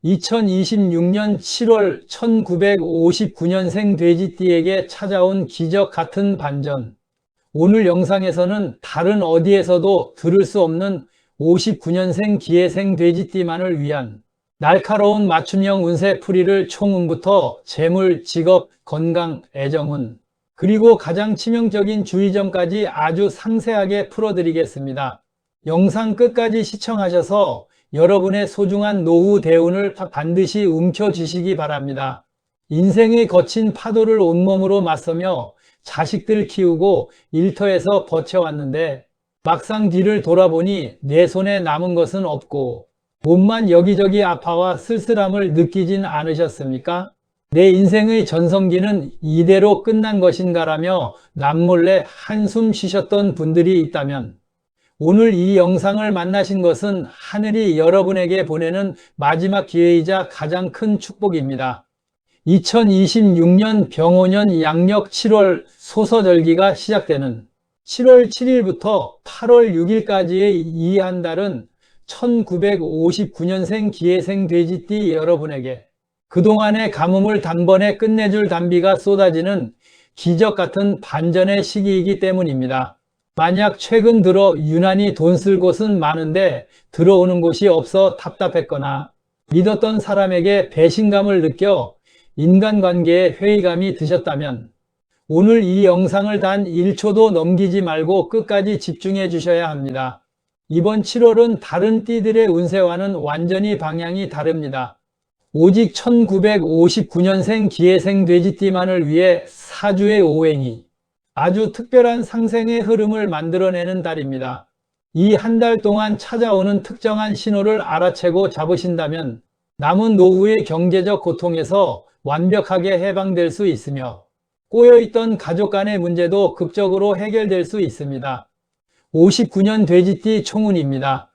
2026년 7월 1959년생 돼지띠에게 찾아온 기적 같은 반전. 오늘 영상에서는 다른 어디에서도 들을 수 없는 59년생 기해생 돼지띠만을 위한 날카로운 맞춤형 운세풀이를 총운부터 재물, 직업, 건강, 애정운, 그리고 가장 치명적인 주의점까지 아주 상세하게 풀어드리겠습니다. 영상 끝까지 시청하셔서 여러분의 소중한 노후 대운을 반드시 움켜쥐시기 바랍니다. 인생의 거친 파도를 온몸으로 맞서며 자식들 키우고 일터에서 버텨왔는데 막상 뒤를 돌아보니 내 손에 남은 것은 없고 몸만 여기저기 아파와 쓸쓸함을 느끼진 않으셨습니까? 내 인생의 전성기는 이대로 끝난 것인가라며 남몰래 한숨 쉬셨던 분들이 있다면 오늘 이 영상을 만나신 것은 하늘이 여러분에게 보내는 마지막 기회이자 가장 큰 축복입니다. 2026년 병오년 양력 7월 소서절기가 시작되는 7월 7일부터 8월 6일까지의 이 한 달은 1959년생 기해생 돼지띠 여러분에게 그동안의 가뭄을 단번에 끝내줄 단비가 쏟아지는 기적 같은 반전의 시기이기 때문입니다. 만약 최근 들어 유난히 돈 쓸 곳은 많은데 들어오는 곳이 없어 답답했거나 믿었던 사람에게 배신감을 느껴 인간관계에 회의감이 드셨다면 오늘 이 영상을 단 1초도 넘기지 말고 끝까지 집중해 주셔야 합니다. 이번 7월은 다른 띠들의 운세와는 완전히 방향이 다릅니다. 오직 1959년생 기해생 돼지띠만을 위해 사주의 오행이 아주 특별한 상생의 흐름을 만들어내는 달입니다. 이 한 달 동안 찾아오는 특정한 신호를 알아채고 잡으신다면 남은 노후의 경제적 고통에서 완벽하게 해방될 수 있으며 꼬여있던 가족 간의 문제도 극적으로 해결될 수 있습니다. 59년 돼지띠 총운입니다.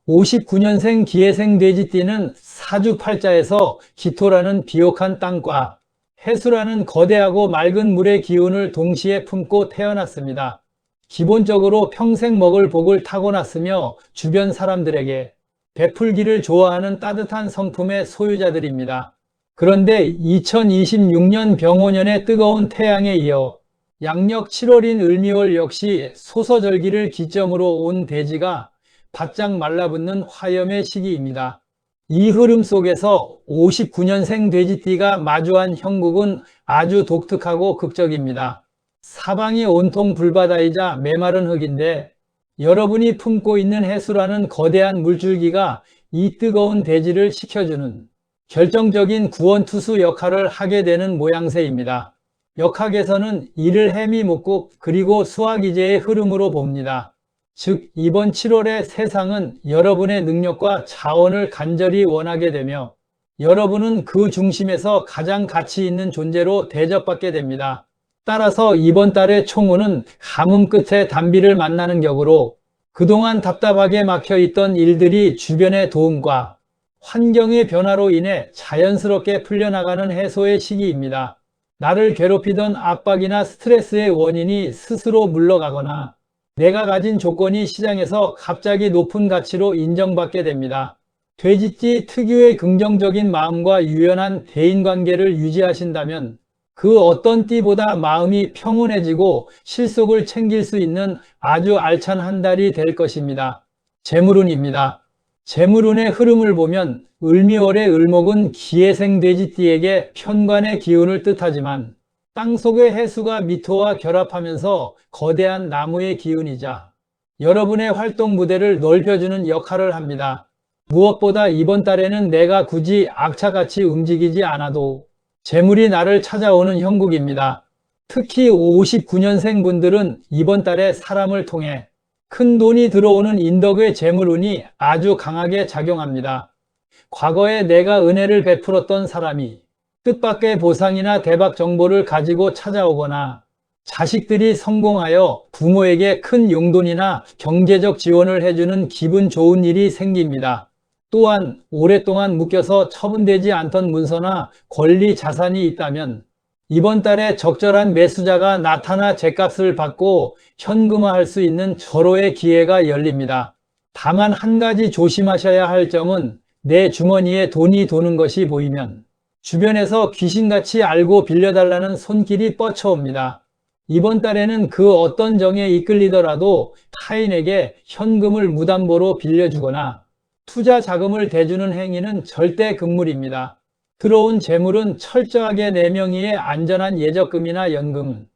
59년생 기해생 돼지띠는 사주팔자에서 기토라는 비옥한 땅과 해수라는 거대하고 맑은 물의 기운을 동시에 품고 태어났습니다. 기본적으로 평생 먹을 복을 타고났으며 주변 사람들에게 베풀기를 좋아하는 따뜻한 성품의 소유자들입니다. 그런데 2026년 병오년의 뜨거운 태양에 이어 양력 7월인 을미월 역시 소서절기를 기점으로 온 대지가 바짝 말라붙는 화염의 시기입니다. 이 흐름 속에서 59년생 돼지띠가 마주한 형국은 아주 독특하고 극적입니다. 사방이 온통 불바다이자 메마른 흙인데 여러분이 품고 있는 해수라는 거대한 물줄기가 이 뜨거운 대지를 식혀주는 결정적인 구원투수 역할을 하게 되는 모양새입니다. 역학에서는 이를 해미목국 그리고 수화기제의 흐름으로 봅니다. 즉 이번 7월의 세상은 여러분의 능력과 자원을 간절히 원하게 되며 여러분은 그 중심에서 가장 가치 있는 존재로 대접받게 됩니다. 따라서 이번 달의 총운은 가뭄 끝에 단비를 만나는 격으로 그동안 답답하게 막혀있던 일들이 주변의 도움과 환경의 변화로 인해 자연스럽게 풀려나가는 해소의 시기입니다. 나를 괴롭히던 압박이나 스트레스의 원인이 스스로 물러가거나 내가 가진 조건이 시장에서 갑자기 높은 가치로 인정받게 됩니다. 돼지띠 특유의 긍정적인 마음과 유연한 대인관계를 유지하신다면 그 어떤 띠보다 마음이 평온해지고 실속을 챙길 수 있는 아주 알찬 한 달이 될 것입니다. 재물운입니다. 재물운의 흐름을 보면 을미월의 을목은 기해생 돼지띠에게 편관의 기운을 뜻하지만 땅속의 해수가 미토와 결합하면서 거대한 나무의 기운이자 여러분의 활동 무대를 넓혀주는 역할을 합니다. 무엇보다 이번 달에는 내가 굳이 악착같이 움직이지 않아도 재물이 나를 찾아오는 형국입니다. 특히 59년생 분들은 이번 달에 사람을 통해 큰 돈이 들어오는 인덕의 재물운이 아주 강하게 작용합니다. 과거에 내가 은혜를 베풀었던 사람이 뜻밖의 보상이나 대박 정보를 가지고 찾아오거나 자식들이 성공하여 부모에게 큰 용돈이나 경제적 지원을 해주는 기분 좋은 일이 생깁니다. 또한 오랫동안 묶여서 처분되지 않던 문서나 권리 자산이 있다면 이번 달에 적절한 매수자가 나타나 죗값을 받고 현금화할 수 있는 절호의 기회가 열립니다. 다만 한 가지 조심하셔야 할 점은 내 주머니에 돈이 도는 것이 보이면 주변에서 귀신같이 알고 빌려달라는 손길이 뻗쳐옵니다. 이번 달에는 그 어떤 정에 이끌리더라도 타인에게 현금을 무담보로 빌려주거나 투자 자금을 대주는 행위는 절대 금물입니다. 들어온 재물은 철저하게 내 명의의 안전한 예적금이나 연금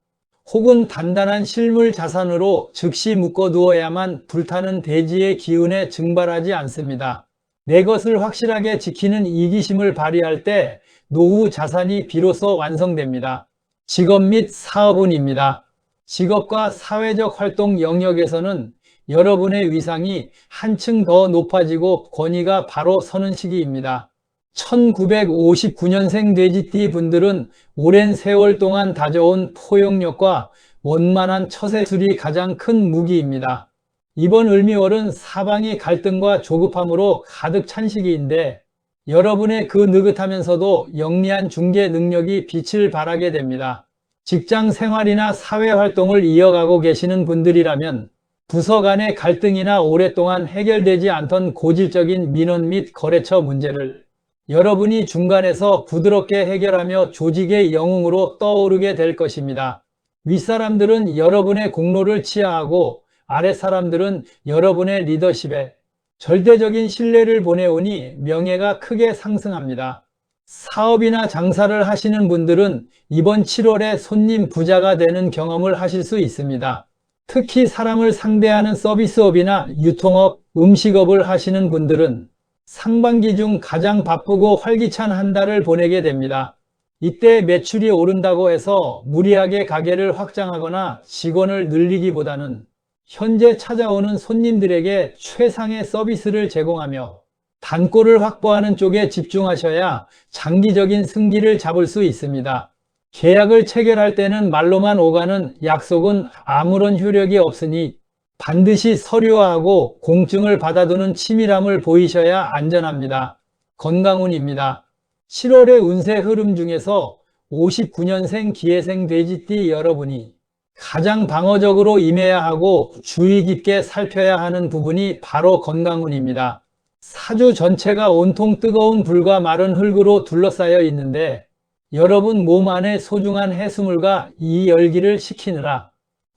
혹은 단단한 실물 자산으로 즉시 묶어두어야만 불타는 대지의 기운에 증발하지 않습니다. 내 것을 확실하게 지키는 이기심을 발휘할 때 노후 자산이 비로소 완성됩니다. 직업 및 사업운입니다. 직업과 사회적 활동 영역에서는 여러분의 위상이 한층 더 높아지고 권위가 바로 서는 시기입니다. 1959년생 돼지띠 분들은 오랜 세월 동안 다져온 포용력과 원만한 처세술이 가장 큰 무기입니다. 이번 을미월은 사방이 갈등과 조급함으로 가득 찬 시기인데 여러분의 그 느긋하면서도 영리한 중개 능력이 빛을 발하게 됩니다. 직장 생활이나 사회 활동을 이어가고 계시는 분들이라면 부서 간의 갈등이나 오랫동안 해결되지 않던 고질적인 민원 및 거래처 문제를 여러분이 중간에서 부드럽게 해결하며 조직의 영웅으로 떠오르게 될 것입니다. 윗사람들은 여러분의 공로를 치하하고 아랫사람들은 여러분의 리더십에 절대적인 신뢰를 보내오니 명예가 크게 상승합니다. 사업이나 장사를 하시는 분들은 이번 7월에 손님 부자가 되는 경험을 하실 수 있습니다. 특히 사람을 상대하는 서비스업이나 유통업, 음식업을 하시는 분들은 상반기 중 가장 바쁘고 활기찬 한 달을 보내게 됩니다. 이때 매출이 오른다고 해서 무리하게 가게를 확장하거나 직원을 늘리기보다는 현재 찾아오는 손님들에게 최상의 서비스를 제공하며 단골을 확보하는 쪽에 집중하셔야 장기적인 승기를 잡을 수 있습니다. 계약을 체결할 때는 말로만 오가는 약속은 아무런 효력이 없으니 반드시 서류화하고 공증을 받아두는 치밀함을 보이셔야 안전합니다. 건강운입니다. 7월의 운세 흐름 중에서 59년생 기해생 돼지띠 여러분이 가장 방어적으로 임해야 하고 주의 깊게 살펴야 하는 부분이 바로 건강운입니다. 사주 전체가 온통 뜨거운 불과 마른 흙으로 둘러싸여 있는데 여러분 몸 안에 소중한 해수물과 이 열기를 식히느라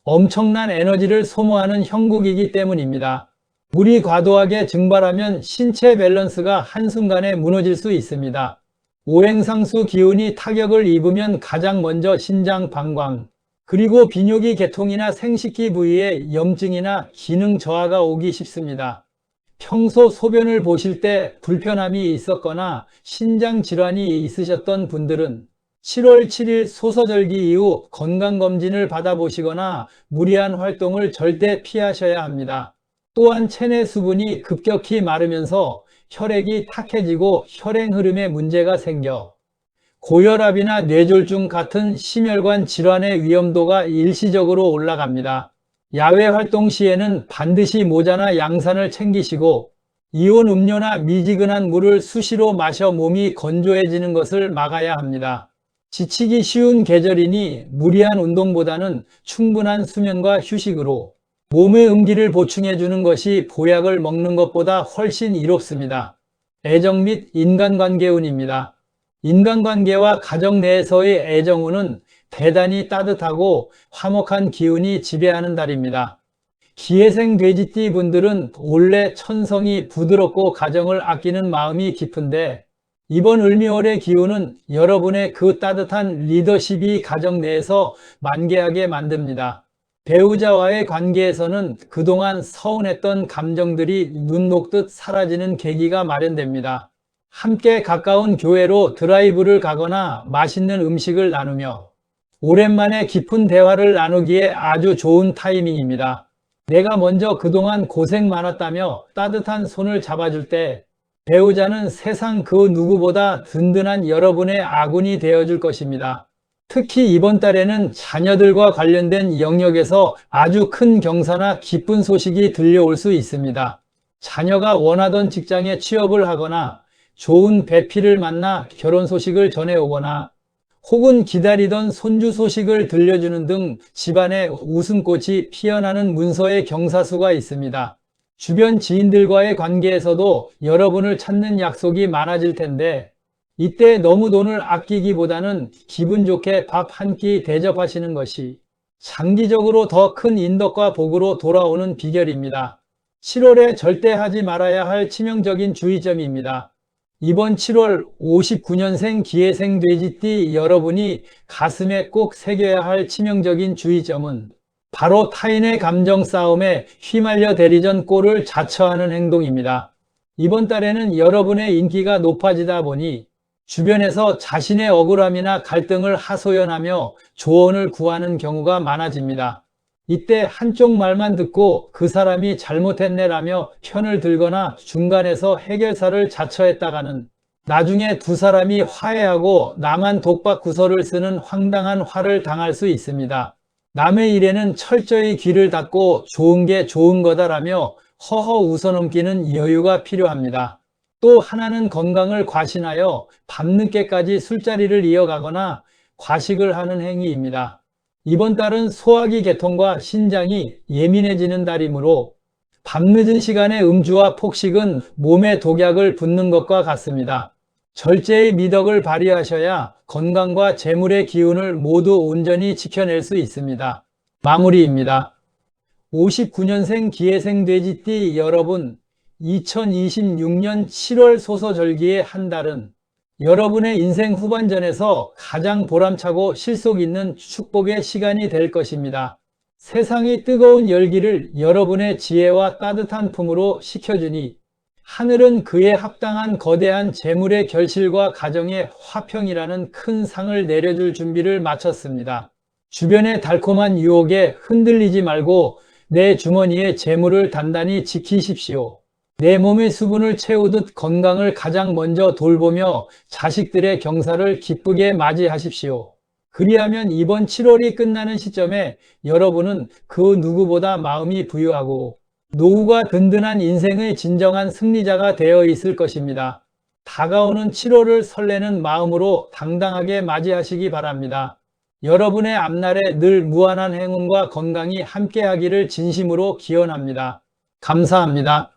엄청난 에너지를 소모하는 형국이기 때문입니다. 물이 과도하게 증발하면 신체 밸런스가 한순간에 무너질 수 있습니다. 오행상수 기운이 타격을 입으면 가장 먼저 신장, 방광, 그리고 비뇨기 계통이나 생식기 부위에 염증이나 기능 저하가 오기 쉽습니다. 평소 소변을 보실 때 불편함이 있었거나 신장 질환이 있으셨던 분들은 7월 7일 소서절기 이후 건강검진을 받아보시거나 무리한 활동을 절대 피하셔야 합니다. 또한 체내 수분이 급격히 마르면서 혈액이 탁해지고 혈행 흐름에 문제가 생겨 고혈압이나 뇌졸중 같은 심혈관 질환의 위험도가 일시적으로 올라갑니다. 야외 활동 시에는 반드시 모자나 양산을 챙기시고 이온 음료나 미지근한 물을 수시로 마셔 몸이 건조해지는 것을 막아야 합니다. 지치기 쉬운 계절이니 무리한 운동보다는 충분한 수면과 휴식으로 몸의 음기를 보충해 주는 것이 보약을 먹는 것보다 훨씬 이롭습니다. 애정 및 인간관계운입니다. 인간관계와 가정 내에서의 애정운은 대단히 따뜻하고 화목한 기운이 지배하는 달입니다. 기해생 돼지띠 분들은 원래 천성이 부드럽고 가정을 아끼는 마음이 깊은데 이번 을미월의 기운은 여러분의 그 따뜻한 리더십이 가정 내에서 만개하게 만듭니다. 배우자와의 관계에서는 그동안 서운했던 감정들이 눈 녹듯 사라지는 계기가 마련됩니다. 함께 가까운 교회로 드라이브를 가거나 맛있는 음식을 나누며 오랜만에 깊은 대화를 나누기에 아주 좋은 타이밍입니다. 내가 먼저 그동안 고생 많았다며 따뜻한 손을 잡아줄 때 배우자는 세상 그 누구보다 든든한 여러분의 아군이 되어줄 것입니다. 특히 이번 달에는 자녀들과 관련된 영역에서 아주 큰 경사나 기쁜 소식이 들려올 수 있습니다. 자녀가 원하던 직장에 취업을 하거나 좋은 배필을 만나 결혼 소식을 전해오거나 혹은 기다리던 손주 소식을 들려주는 등 집안에 웃음꽃이 피어나는 문서의 경사수가 있습니다. 주변 지인들과의 관계에서도 여러분을 찾는 약속이 많아질 텐데 이때 너무 돈을 아끼기보다는 기분 좋게 밥 한 끼 대접하시는 것이 장기적으로 더 큰 인덕과 복으로 돌아오는 비결입니다. 7월에 절대 하지 말아야 할 치명적인 주의점입니다. 이번 7월 59년생 기해생 돼지띠 여러분이 가슴에 꼭 새겨야 할 치명적인 주의점은 바로 타인의 감정 싸움에 휘말려 대리전 꼴을 자처하는 행동입니다. 이번 달에는 여러분의 인기가 높아지다 보니 주변에서 자신의 억울함이나 갈등을 하소연하며 조언을 구하는 경우가 많아집니다. 이때 한쪽 말만 듣고 그 사람이 잘못했네라며 편을 들거나 중간에서 해결사를 자처했다가는 나중에 두 사람이 화해하고 나만 독박구설을 쓰는 황당한 화를 당할 수 있습니다. 남의 일에는 철저히 귀를 닫고 좋은 게 좋은 거다라며 허허 웃어넘기는 여유가 필요합니다. 또 하나는 건강을 과신하여 밤늦게까지 술자리를 이어가거나 과식을 하는 행위입니다. 이번 달은 소화기 계통과 신장이 예민해지는 달이므로 밤늦은 시간에 음주와 폭식은 몸에 독약을 붓는 것과 같습니다. 절제의 미덕을 발휘하셔야 건강과 재물의 기운을 모두 온전히 지켜낼 수 있습니다. 마무리입니다. 59년생 기해생 돼지띠 여러분, 2026년 7월 소서절기의 한 달은 여러분의 인생 후반전에서 가장 보람차고 실속 있는 축복의 시간이 될 것입니다. 세상이 뜨거운 열기를 여러분의 지혜와 따뜻한 품으로 식혀주니 하늘은 그에 합당한 거대한 재물의 결실과 가정의 화평이라는 큰 상을 내려줄 준비를 마쳤습니다. 주변의 달콤한 유혹에 흔들리지 말고 내 주머니의 재물을 단단히 지키십시오. 내 몸의 수분을 채우듯 건강을 가장 먼저 돌보며 자식들의 경사를 기쁘게 맞이하십시오. 그리하면 이번 7월이 끝나는 시점에 여러분은 그 누구보다 마음이 부유하고 노후가 든든한 인생의 진정한 승리자가 되어 있을 것입니다. 다가오는 7월을 설레는 마음으로 당당하게 맞이하시기 바랍니다. 여러분의 앞날에 늘 무한한 행운과 건강이 함께하기를 진심으로 기원합니다. 감사합니다.